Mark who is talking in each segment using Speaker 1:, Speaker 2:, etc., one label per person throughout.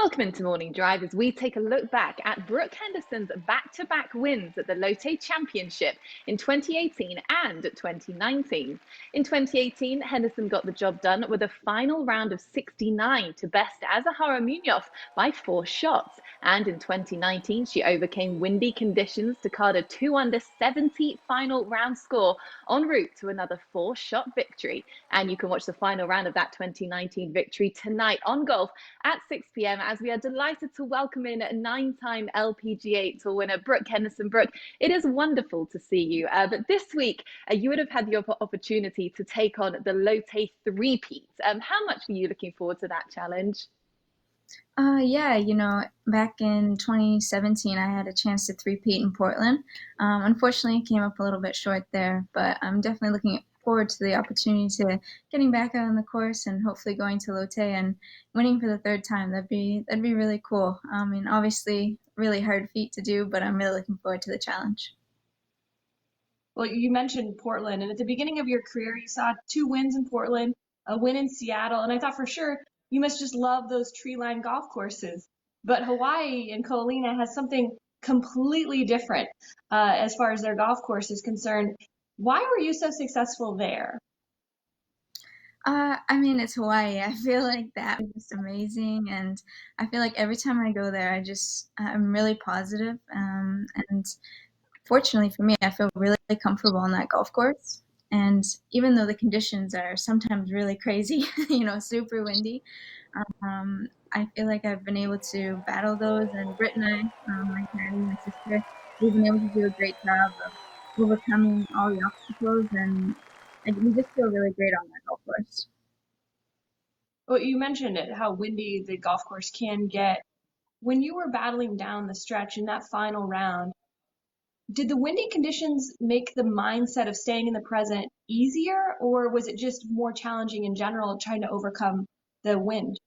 Speaker 1: Welcome into Morning Drive as we take a look back at Brooke Henderson's back-to-back wins at the Lotte Championship in 2018 and 2019. In 2018, Henderson got the job done with a final round of 69 to best Azahara Munoz by 4 shots. And in 2019, she overcame windy conditions to card a 2-under 70 final round score en route to another 4-shot victory. And you can watch the final round of that 2019 victory tonight on Golf at 6 p.m. as we are delighted to welcome in 9-time LPGA Tour winner Brooke Henderson. Brooke, it is wonderful to see you. But this week, you would have had the opportunity to take on the Lotte three-peat. How much were you looking forward to that challenge?
Speaker 2: Yeah, back in 2017, I had a chance to three-peat in Portland. Unfortunately, it came up a little bit short there, but I'm definitely looking forward to the opportunity to getting back out on the course and hopefully going to Lotte and winning for the third time. That'd be really cool. I mean, obviously, really hard feat to do, but I'm really looking forward to the challenge.
Speaker 3: Well, you mentioned Portland, and at the beginning of your career, you saw 2 wins in Portland, a win in Seattle, and I thought for sure you must just love those tree-lined golf courses. But Hawaii and Ko Olina has something completely different as far as their golf course is concerned. Why were you so successful there?
Speaker 2: I mean, it's Hawaii. I feel like that was just amazing, and I feel like every time I go there, I'm really positive. And fortunately for me, I feel really comfortable on that golf course. And even though the conditions are sometimes really crazy, super windy, I feel like I've been able to battle those. And Britt and my dad and my sister, we've been able to do a great job of overcoming all the obstacles, and we just feel really great on that golf course.
Speaker 3: Well, you mentioned it, how windy the golf course can get. When you were battling down the stretch in that final round, did the windy conditions make the mindset of staying in the present easier, or was it just more challenging in general trying to overcome the wind?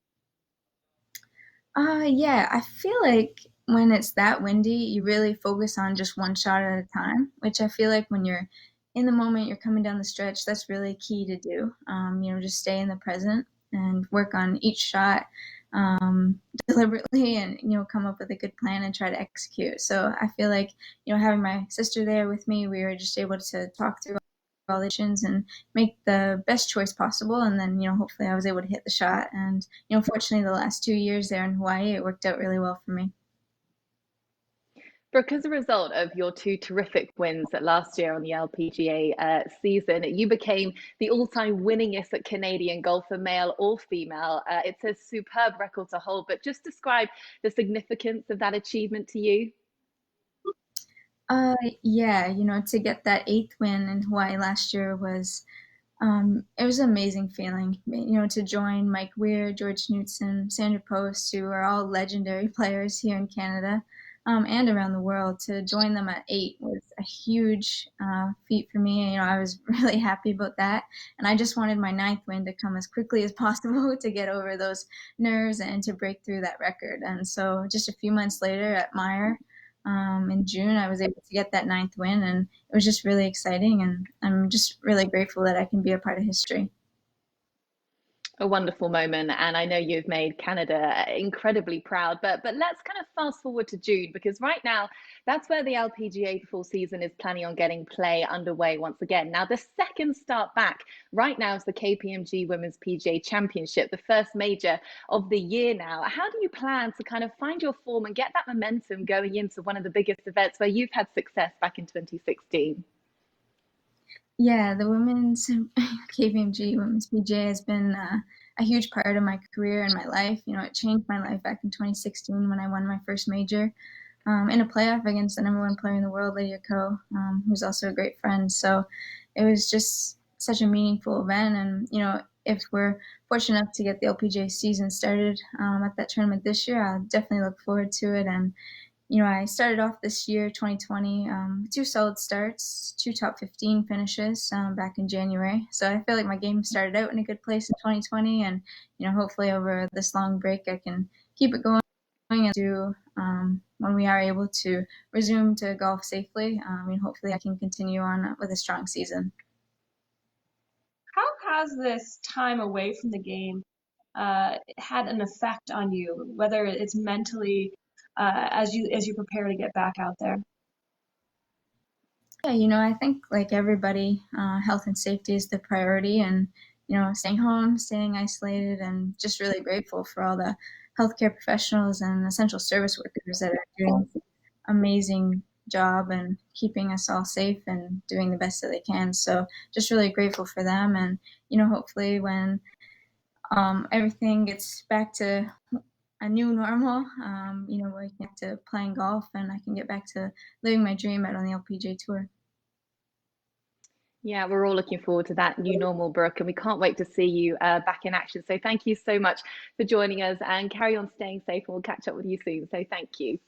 Speaker 2: Yeah, I feel like when it's that windy, you really focus on just one shot at a time, which I feel like when you're in the moment, you're coming down the stretch, that's really key to do. Just stay in the present and work on each shot deliberately and, come up with a good plan and try to execute. So I feel like, having my sister there with me, we were just able to talk through all the options and make the best choice possible. And then, hopefully I was able to hit the shot. And, fortunately, the last 2 years there in Hawaii, it worked out really well for me.
Speaker 1: Brooke, as a result of your 2 terrific wins last year on the LPGA season, you became the all-time winningest Canadian golfer, male or female. It's a superb record to hold, but just describe the significance of that achievement to you.
Speaker 2: Yeah, to get that 8th win in Hawaii last year was it was an amazing feeling, to join Mike Weir, George Knudson, Sandra Post, who are all legendary players here in Canada and around the world. To join them at 8 was a huge feat for me. I was really happy about that, and I just wanted my 9th win to come as quickly as possible to get over those nerves and to break through that record. And so just a few months later at Meyer, in June, I was able to get that 9th win, and it was just really exciting, and I'm just really grateful that I can be a part of history.
Speaker 1: A wonderful moment, and I know you've made Canada incredibly proud, but let's kind of fast forward to June, because right now that's where the LPGA full season is planning on getting play underway once again. Now, the second start back right now is the KPMG Women's PGA Championship, the first major of the year now. How do you plan to kind of find your form and get that momentum going into one of the biggest events where you've had success back in 2016?
Speaker 2: Yeah, the women's KPMG Women's PGA has been a huge part of my career and my life. It changed my life back in 2016 when I won my first major in a playoff against the #1 player in the world, Lydia Ko, who's also a great friend. So it was just such a meaningful event. And, if we're fortunate enough to get the LPGA season started at that tournament this year, I'll definitely look forward to it. And I started off this year, 2020, 2 solid starts, 2 top 15 finishes back in January. So I feel like my game started out in a good place in 2020, and hopefully over this long break I can keep it going and do when we are able to resume to golf safely. Hopefully I can continue on with a strong season.
Speaker 3: How has this time away from the game had an effect on you, whether it's mentally as you prepare to get back out there?
Speaker 2: Yeah, I think like everybody, health and safety is the priority, and staying home, staying isolated, and just really grateful for all the healthcare professionals and essential service workers that are doing an amazing job and keeping us all safe and doing the best that they can. So just really grateful for them, and hopefully when everything gets back to a new normal, where I can get to playing golf and I can get back to living my dream out on the LPGA Tour.
Speaker 1: Yeah, we're all looking forward to that new normal, Brooke, and we can't wait to see you back in action. So thank you so much for joining us, and carry on staying safe, and we'll catch up with you soon. So thank you.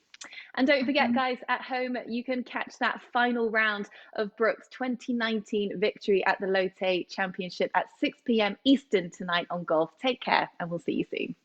Speaker 1: And don't forget, guys, at home, you can catch that final round of Brooke's 2019 victory at the Lotte Championship at 6 p.m. Eastern tonight on Golf. Take care, and we'll see you soon.